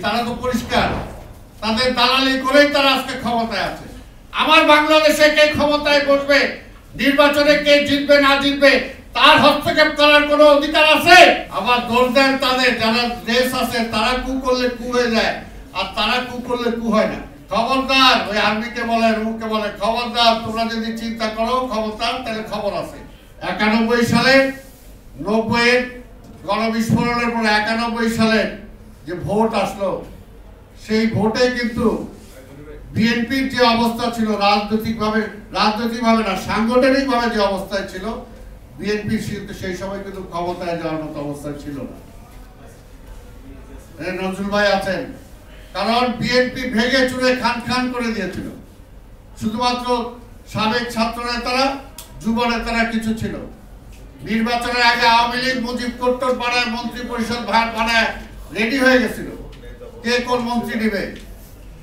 তারা তো পরিষ্কার, তাদের দালালি করেই তারা আজকে ক্ষমতায় আছে। আমার বাংলাদেশে কে ক্ষমতায় বসবে, নির্বাচনে কে জিতবে না জিতবে তার হস্তক্ষেপ করার কোনো অধিকার আছে? আবার দোষ দেন তাদের যারা দেশ আছে, তারা কু করলে কু হয়ে যায় আর তারা কু করলে কু হয় না। খবরদার, ওই আর্মিকে বলে রুমকে বলে খবরদার, তোমরা যদি চিন্তা করো খবরদার, তাহলে খবর আছে। 91 সালে 90-এর গণবিস্ফোরণের পরে 91 সালে যে ভোট আসলো, সেই ভোটে কিন্তু বিএনপির যে অবস্থা ছিল, রাজনৈতিকভাবে না সাংগঠনিকভাবে যে অবস্থায় ছিল, বিএনপি সেই সময় কিন্তু ক্ষমতায় যাওয়ার মতো অবস্থায় ছিল না। নজরুল ভাই আছেন, কারণ বিএনপি ভেঙে চুরে খান খান করে দিয়েছিল। শুধুমাত্র সাবেক ছাত্র নেতারা, যুব নেতারা কিছু ছিল। নির্বাচনের আগে আওয়ামী লীগ মুজিব কট্টর বানায় মন্ত্রী পরিষদ ভাগ বানায় রেডি হয়ে গেছিল কে কোন মন্ত্রী নেবে।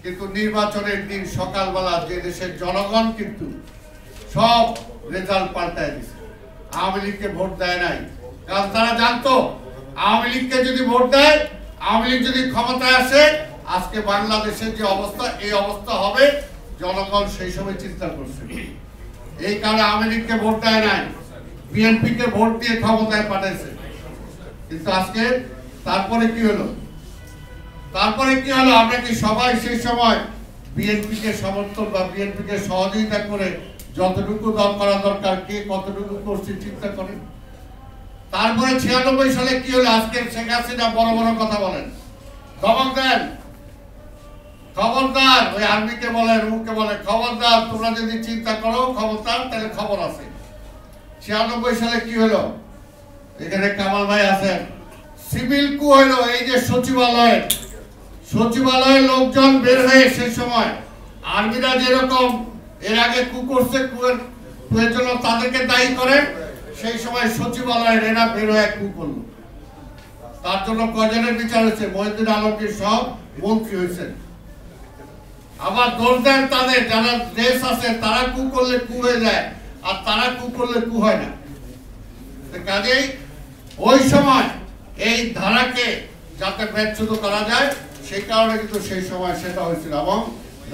কিন্তু নির্বাচনের দিন সকালবেলা যে দেশের জনগণ কিন্তু সব রেজাল্ট পাল্টায় দিছে। আওয়ামী লীগকে ভোট দেয় নাই, কারণ তারা জানতো আওয়ামী লীগকে যদি ভোট দেয়, আওয়ামী লীগ যদি ক্ষমতায় আসে, আজকে বাংলাদেশের যে অবস্থা, এই অবস্থা হবে। জনগণ সেই সময় চিন্তা করছে, এই কারণে আওয়ামী লীগকে ভোট দেয় নাই, বিএনপি কে ভোট দিয়ে ক্ষমতায় পাঠাইছে। কিন্তু আজকে তারপরে কি হলো? আমরা কি সবাই সেই সময় বিএনপি কে সমর্থন বা বিএনপি কে সহযোগিতা করে যতটুকু দল করা দরকার কে কতটুকু করছে চিন্তা করেন? তারপরে 96 সালে কি হলো? আজকে শেখ হাসিনা বড় বড় কথা বলেন, ধমক দেন, খবরদার, ওই আর্মিকে বলে রুমকে বলে খবরদার, তোমরা যদি চিন্তা করো খবরদার, তাহলে খবর আছে। 96 সালে কি হলো? এখানে কামাল ভাই আছেন, সিভিল কু হলো। এই যে সচিবালয়ের লোকজন বের হয়ে সেই সময় আর্মিরা যেরকম এর আগে কু করছে, কুয়ের জন্য তাদেরকে দায়ী করে, সেই সময় সচিবালয়ের এরা বের হয়ে কু করলো। তার জন্য কয়জনের বিচার হয়েছে? মহিউদ্দিন আলমগীর সব মন্ত্রী হয়েছেন। আবার দোষ দেন তাদের যারা দেশ আছে, তারা কু করলে কু হয়ে যায় আর তারা কু করলে কু হয় না। কাজেই ওই সময় এই ধারাকে যাতে ব্যচ্যুত করা যায়, সেই কারণে কিন্তু সেই সময় সেটা হয়েছিল। এবং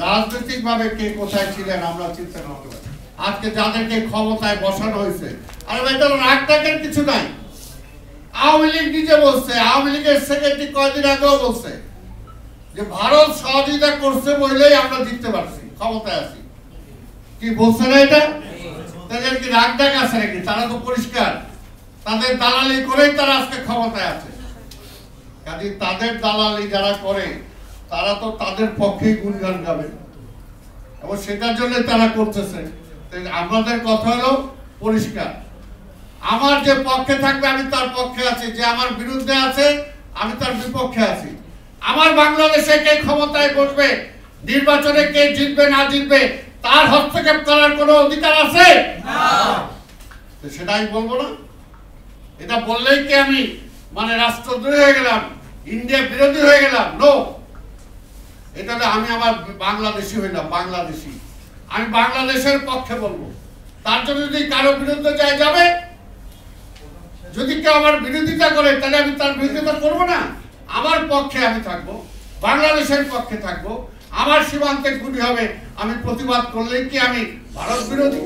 রাজনৈতিক ভাবে কে কোথায় ছিলেন আমরা চিন্তা করতে পারি। আজকে যাদেরকে ক্ষমতায় বসানো হয়েছে, আর এটা রাগ টাকের কিছু নাই। আওয়ামী লীগ নিজে বলছে, আওয়ামী লীগের সেক্রেটারি কয়েকদিন আগেও বলছে যে ভারত সহযোগিতা করছে বলেই আমরা জিততে পারছি, ক্ষমতায় আছি। কি বলছে না এটা? তাদের কি রাগ ডাক আছে নাকি? তারা তো পরিষ্কার, তাদের দালালি করেই তারা আজকে ক্ষমতায় আছে। কাজে তাদের দালালি যারা করে, তারা তো তাদের পক্ষেই গুণগান গাবে এবং সেটার জন্য তারা করতেছে। আমাদের কথা হলো পরিষ্কার, আমার যে পক্ষে থাকবে আমি তার পক্ষে আছি, যে আমার বিরুদ্ধে আছে আমি তার বিপক্ষে আছি। আমার বাংলাদেশে কে ক্ষমতায় বসবে, নির্বাচনে কে জিতবে না জিতবে তার হস্তক্ষেপ করার কোনো অধিকার আছে? সেটা আমি বলবো না। এটা বললেই কি আমি মানে রাষ্ট্রদ্রোহী হয়ে গেলাম, ইন্ডিয়া বিরোধী হয়ে গেলাম? নো, এটা আমি আমার বাংলাদেশি হইলাম, বাংলাদেশি। আমি বাংলাদেশের পক্ষে বলবো। তার জন্য যদি কারো বিরুদ্ধে যাবে, যদি কেউ আমার বিরোধিতা করে, তাহলে আমি তার বিরোধিতা করবো না। আমার পক্ষে আমি থাকবো, বাংলাদেশের পক্ষে থাকবো। আমার সীমান্তে গুলি হবে, আমি প্রতিবাদ করলেই কি আমি ভারত বিরোধী?